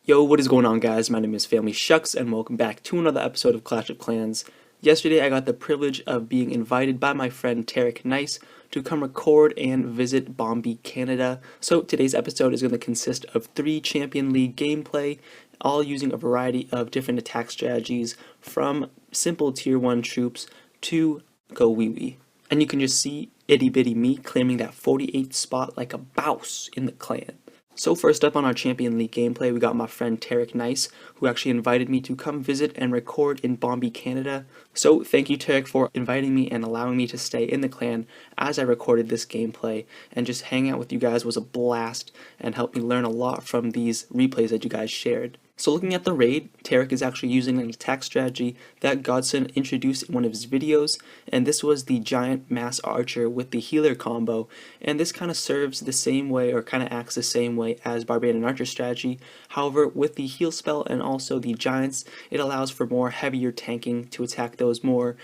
Yo, what is going on, guys? My name is Phamily Shucks and welcome back to another episode of Clash of Clans. Yesterday I got the privilege of being invited by my friend Tarik Nice to come record and visit bonbee, Canada. So today's episode is going to consist of 3 Champion League gameplay, all using a variety of different attack strategies from simple tier 1 troops to go wee wee. And you can just see itty bitty me claiming that 48th spot like a boss in the clan. So first up on our Champion League gameplay, we got my friend Tarik Nice, who actually invited me to come visit and record in bonbee, Canada. So thank you, Tarik, for inviting me and allowing me to stay in the clan as I recorded this gameplay, and just hanging out with you guys was a blast and helped me learn a lot from these replays that you guys shared. So looking at the raid, Tarik is actually using an attack strategy that Godson introduced in one of his videos, and this was the giant mass archer with the healer combo, and this kind of serves the same way, or kind of acts the same way as barbarian archer strategy. However, with the heal spell and also the giants, it allows for more heavier tanking to attack those more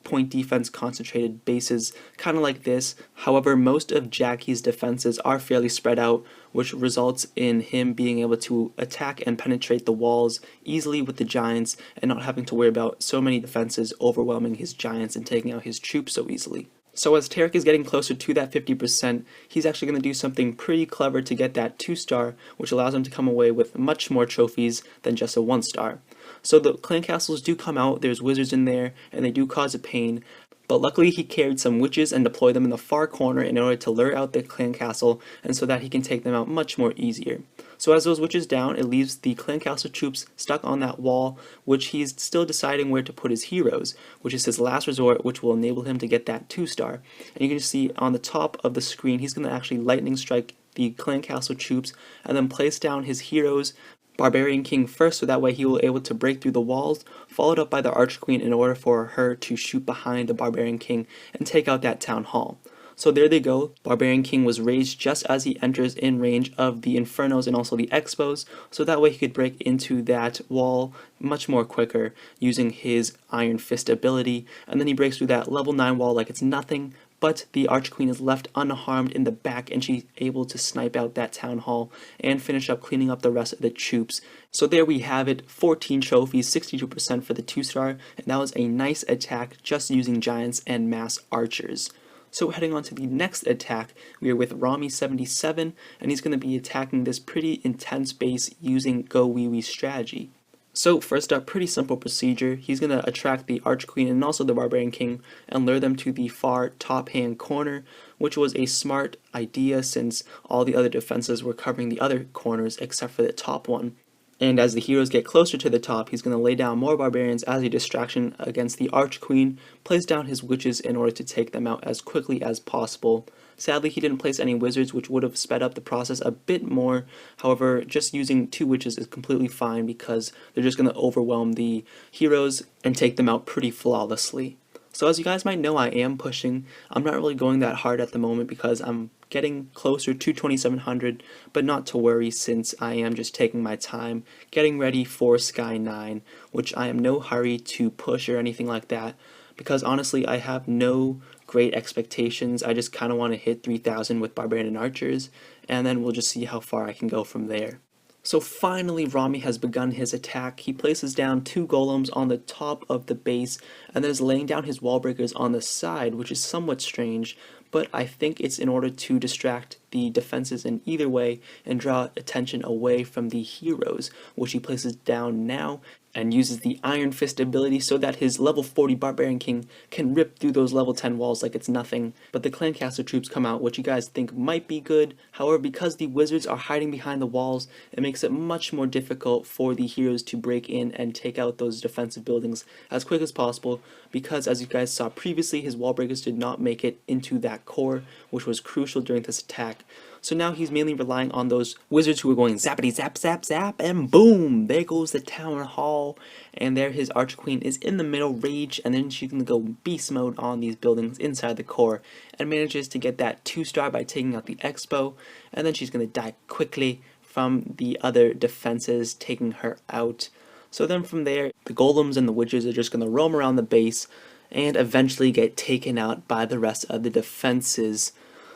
point defense concentrated bases, kind of like this. However, most of Jackie's defenses are fairly spread out, which results in him being able to attack and penetrate the walls easily with the giants and not having to worry about so many defenses overwhelming his giants and taking out his troops so easily. So as Tarik is getting closer to that 50%, he's actually going to do something pretty clever to get that 2-star, which allows him to come away with much more trophies than just a 1-star. So the clan castles do come out, there's wizards in there, and they do cause a pain, but luckily he carried some witches and deployed them in the far corner in order to lure out the clan castle, and so that he can take them out much more easier. So as those witches down, it leaves the clan castle troops stuck on that wall, which he's still deciding where to put his heroes, which is his last resort, which will enable him to get that 2-star. And you can just see on the top of the screen, he's going to actually lightning strike the clan castle troops and then place down his heroes, Barbarian King first, so that way he will be able to break through the walls, followed up by the Arch Queen in order for her to shoot behind the Barbarian King and take out that town hall. So there they go, Barbarian King was raised just as he enters in range of the Infernos and also the Expos, so that way he could break into that wall much more quicker using his Iron Fist ability, and then he breaks through that level 9 wall like it's nothing, but the Arch Queen is left unharmed in the back and she's able to snipe out that town hall and finish up cleaning up the rest of the troops. So there we have it, 14 trophies, 62% for the 2-star, and that was a nice attack just using giants and mass archers. So heading on to the next attack, we are with Romney 77, and he's going to be attacking this pretty intense base using go wee wee strategy. So first up, pretty simple procedure. He's going to attract the Arch Queen and also the Barbarian King and lure them to the far top hand corner, which was a smart idea since all the other defenses were covering the other corners except for the top one. And as the heroes get closer to the top, he's going to lay down more barbarians as a distraction against the Arch Queen, place down his witches in order to take them out as quickly as possible. Sadly, he didn't place any wizards, which would have sped up the process a bit more. However, just using 2 witches is completely fine because they're just going to overwhelm the heroes and take them out pretty flawlessly. So as you guys might know, I am pushing. I'm not really going that hard at the moment because I'm getting closer to 2700, but not to worry since I am just taking my time getting ready for Sky 9, which I am no hurry to push or anything like that, because honestly I have no great expectations. I just kind of want to hit 3000 with Barbarian and Archers, and then we'll just see how far I can go from there. So finally, Romney has begun his attack. He places down 2 golems on the top of the base and then is laying down his wall breakers on the side, which is somewhat strange, but I think it's in order to distract the defenses in either way and draw attention away from the heroes, which he places down now and uses the Iron Fist ability so that his level 40 Barbarian King can rip through those level 10 walls like it's nothing. But the clan castle troops come out, which you guys think might be good. However, because the wizards are hiding behind the walls, it makes it much more difficult for the heroes to break in and take out those defensive buildings as quick as possible, because as you guys saw previously, his wall breakers did not make it into that core, which was crucial during this attack. So now he's mainly relying on those wizards who are going zappity zap zap zap, and boom, there goes the town hall, and there his Arch Queen is in the middle, rage, and then she's gonna go beast mode on these buildings inside the core and manages to get that 2-star by taking out the Expo, and then she's gonna die quickly from the other defenses taking her out. So then from there, the golems and the witches are just gonna roam around the base and eventually get taken out by the rest of the defenses.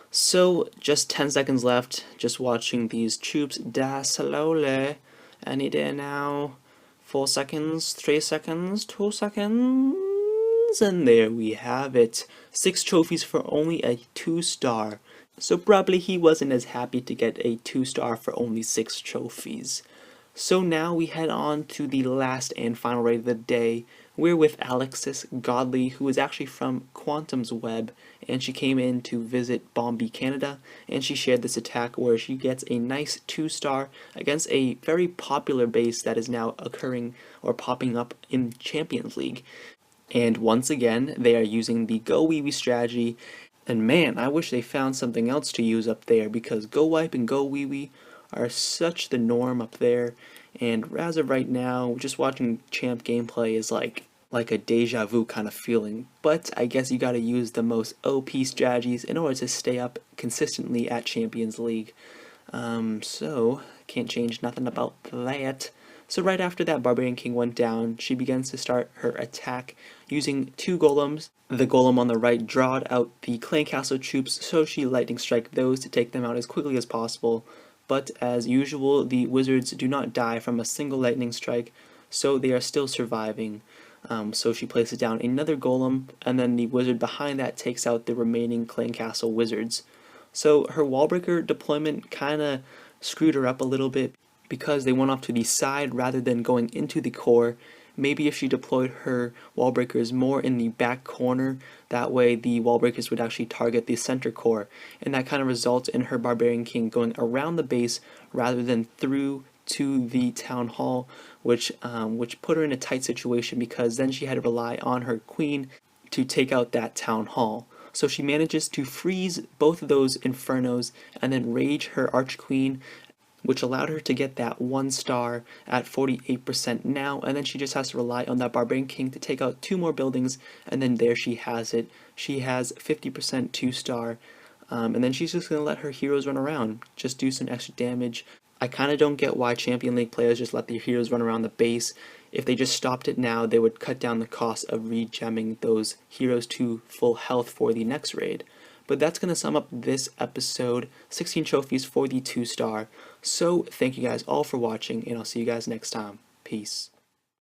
So just 10 seconds left, just watching these troops die slowly Any day now. 4 seconds, 3 seconds, 2 seconds, and there we have it. 6 trophies for only a 2-star. So probably he wasn't as happy to get a 2-star for only 6 trophies. So now we head on to the last and final raid of the day. We're with Alexis Godley, who is actually from Quantum's Web, and she came in to visit bonbee Canada, and she shared this attack where she gets a nice 2-star against a very popular base that is now occurring or popping up in Champions League. And once again, they are using the Go Wee Wee strategy, and man, I wish they found something else to use up there, because Go Wipe and Go Wee Wee are such the norm up there, and as of right now, just watching champ gameplay is like a deja vu kind of feeling. But I guess you gotta use the most OP strategies in order to stay up consistently at Champions League. So can't change nothing about that. So right after that Barbarian King went down, she begins to start her attack using 2 golems. The golem on the right drawed out the clan castle troops, so she lightning strike those to take them out as quickly as possible. But as usual, the wizards do not die from a single lightning strike, so they are still surviving. So she places down another golem, and then the wizard behind that takes out the remaining clan castle wizards. So her wallbreaker deployment kind of screwed her up a little bit because they went off to the side rather than going into the core. Maybe if she deployed her wall breakers more in the back corner, that way the wall breakers would actually target the center core, and that kind of results in her Barbarian King going around the base rather than through to the town hall, which put her in a tight situation because then she had to rely on her queen to take out that town hall. So she manages to freeze both of those infernos and then rage her arch queen, which allowed her to get that 1-star at 48% now, and then she just has to rely on that Barbarian King to take out 2 more buildings, and then there she has it. She has 50% 2-star, and then she's just going to let her heroes run around, just do some extra damage. I kind of don't get why Champion League players just let their heroes run around the base. If they just stopped it now, they would cut down the cost of re-gemming those heroes to full health for the next raid. But that's going to sum up this episode. 16 trophies for the 2-star. So thank you guys all for watching, and I'll see you guys next time. Peace.